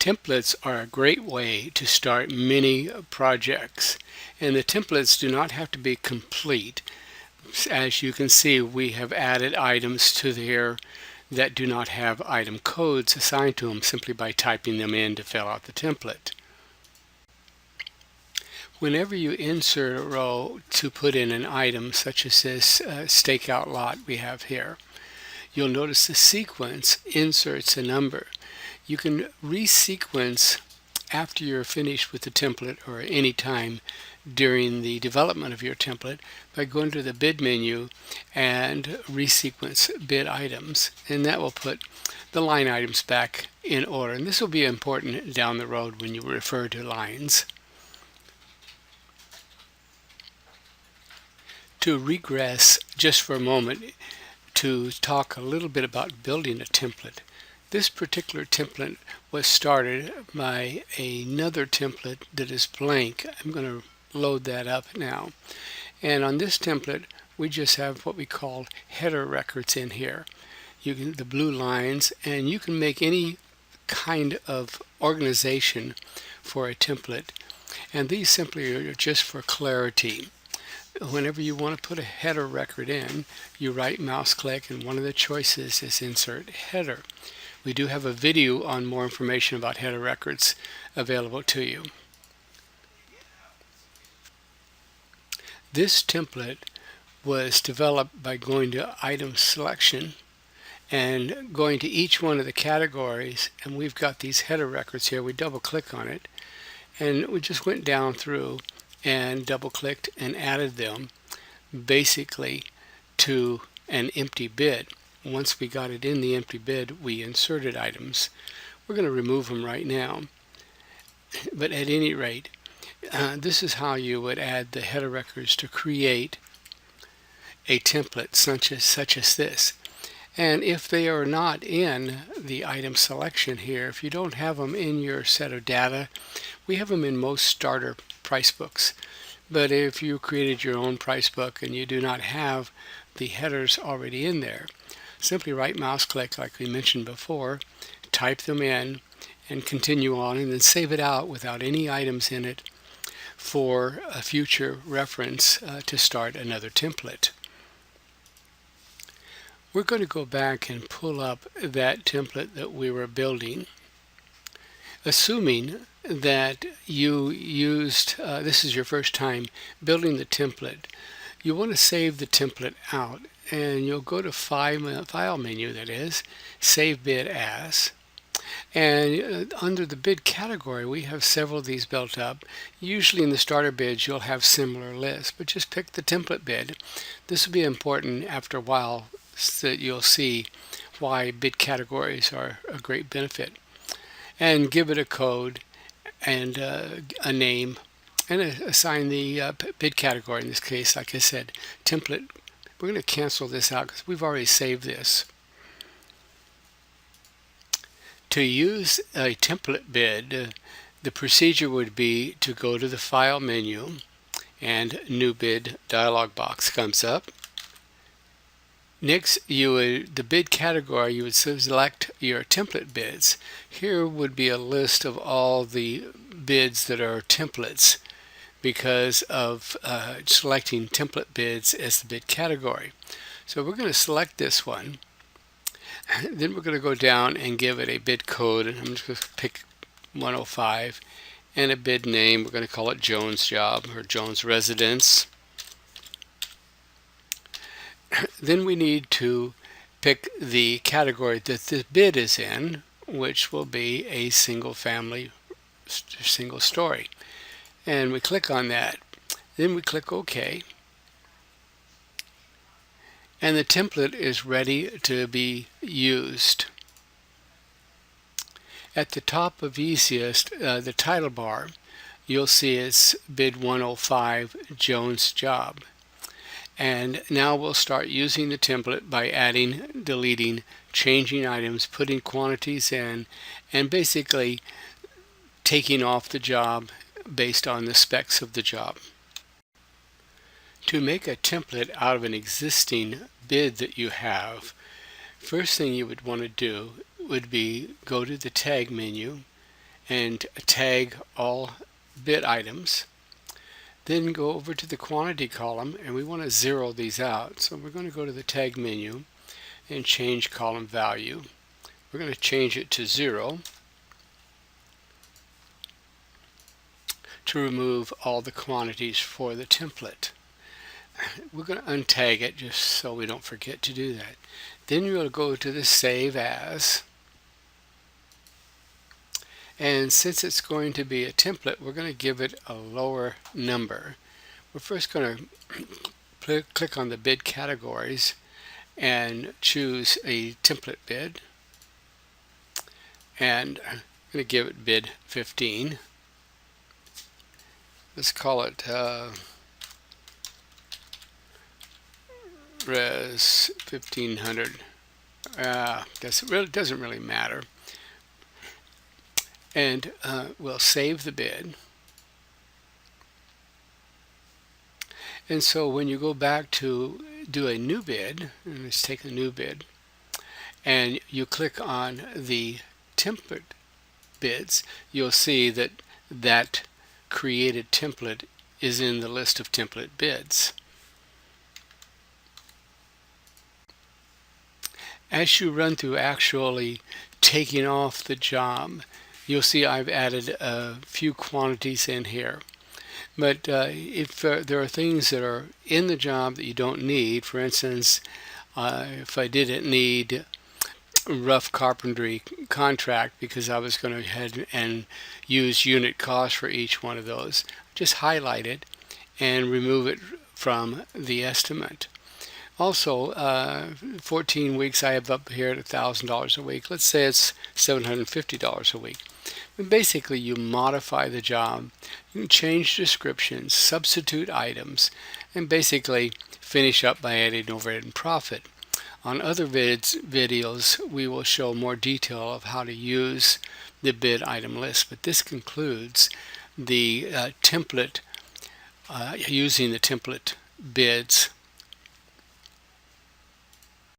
Templates are a great way to start many projects, and the templates do not have to be complete. As you can see, we have added items to here that do not have item codes assigned to them simply by typing them in to fill out the template. Whenever you insert a row to put in an item such as this stakeout lot we have here, you'll notice the sequence inserts a number. You can resequence after you're finished with the template or any time during the development of your template by going to the bid menu and resequence bid items, and that will put the line items back in order. And this will be important down the road when you refer to lines. To regress just for a moment to talk a little bit about building a template. This particular template was started by another template that is blank. I'm going to load that up now. And on this template, we just have what we call header records in here. You can the blue lines, and you can make any kind of organization for a template. And these simply are just for clarity. Whenever you want to put a header record in, you right mouse click, and one of the choices is insert header. We do have a video on more information about header records available to you. This template was developed by going to item selection and going to each one of the categories, and we've got these header records here. We double click on it, and we just went down through and double clicked and added them basically to an empty bid. Once we got it in the empty bid, we inserted items. We're going to remove them right now, but at any rate, this is how you would add the header records to create a template such as this. And if they are not in the item selection here, if you don't have them in your set of data, we have them in most starter price books. But if you created your own price book and you do not have the headers already in there, simply right mouse click like we mentioned before, type them in and continue on, and then save it out without any items in it for a future reference to start another template. We're going to go back and pull up that template that we were building, assuming that you used, this is your first time building the template. You want to save the template out, and you'll go to File menu, that is, Save Bid As. And under the bid category, we have several of these built up. Usually in the starter bids, you'll have similar lists, but just pick the template bid. This will be important after a while, so that you'll see why bid categories are a great benefit. And give it a code and a name, and assign the bid category. In this case, like I said, template. We're going to cancel this out because we've already saved this. To use a template bid, the procedure would be to go to the File menu, and New Bid dialog box comes up. Next, the bid category, you would select your template bids. Here would be a list of all the bids that are templates because of selecting template bids as the bid category. So we're going to select this one. Then we're going to go down and give it a bid code, and I'm just going to pick 105, and a bid name. We're going to call it Jones Job or Jones Residence. Then we need to pick the category that the bid is in, which will be a single family, single story. And we click on that. Then we click OK. And the template is ready to be used. At the top of EasyEst, the title bar, you'll see it's bid 105 Jones Job. And now we'll start using the template by adding, deleting, changing items, putting quantities in, and basically taking off the job based on the specs of the job. To make a template out of an existing bid that you have, first thing you would want to do would be go to the Tag menu and tag all bid items. Then go over to the quantity column, and we want to zero these out. So we're going to go to the tag menu and change column value. We're going to change it to 0 to remove all the quantities for the template. We're going to untag it just so we don't forget to do that. Then you'll go to the Save As. And since it's going to be a template, we're going to give it a lower number. We're first going to click on the bid categories and choose a template bid. And I'm going to give it bid 15. Let's call it Res 1500. Doesn't really matter. And we'll save the bid. And so when you go back to do a new bid, and let's take a new bid, and you click on the template bids, you'll see that that created template is in the list of template bids. As you run through actually taking off the job, you'll see I've added a few quantities in here. But if there are things that are in the job that you don't need, for instance, if I didn't need rough carpentry contract because I was going to head and use unit cost for each one of those, just highlight it and remove it from the estimate. Also, 14 weeks I have up here at $1,000 a week. Let's say it's $750 a week. And basically, you modify the job, you can change descriptions, substitute items, and basically finish up by adding overhead and profit. On other videos, we will show more detail of how to use the bid item list, but this concludes the template, using the template bids